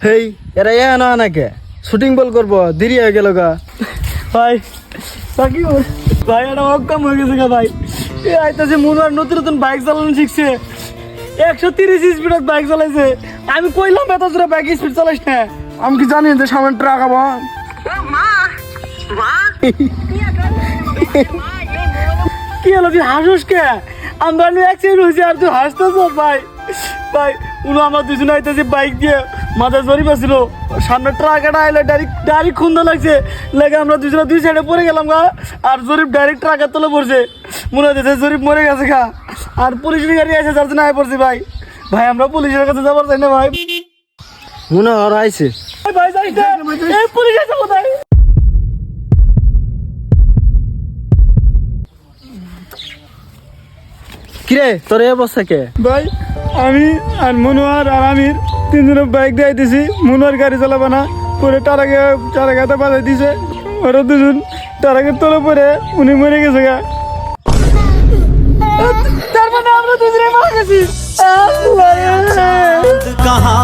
হেই এরা না নাকে শুটিং বল করবো দেরি হয়ে গেল গা ভাই বাকি ভাই এটা অকাম হয়ে গেছে গা ভাই আইতাছে মনোয়ার নতুন নতুন বাইক চালানো শিখছে 130 স্পিডত বাইক চালাইছে আমি কইলাম এত জোরে বাইক স্পিড চালাইস না আমি কি জানি যে সামনে ট্রাক আবো কি হলো তুই হাসুস কে আমরা অ্যাক্সিডেন্ট হয়েছে আর তুই হাসতেছ ভাই ভাই উনি আমার দুজনে আইতেছে বাইক দিয়ে মাথা জরিপ আছিল সামনে ট্রাক এটা আইলে ডাইরেক্ট খুন্দা লাগছে লেগে আমরা দুজনে দুই সাইডে পড়ে গেলাম গা আর জরিপ ডাইরেক্ট ট্রাকের তলে পড়ছে মনে হচ্ছে জরিপ মরে গেছে গা আর পুলিশের গাড়ি আছে যার জন্য আয় পড়ছি ভাই ভাই আমরা পুলিশের কাছে যাবার চাই না ভাই মনে হয় আইছে ভাই যাই এই পুলিশ আছে কোথায় কিরে তোর এই অবস্থা কে ভাই আমি আর মনোয়ার আর আমির তিনজনে বাইক দিয়ে আইতেছি মনোয়ার গাড়ি চালাবে না পরে টারাগাতে বাজাই দিছে ওরা দুজন টারাগের তলে পরে উনি মরে গেছে গা তার মানে আমরা দুজনে মারা গেছি कहाँ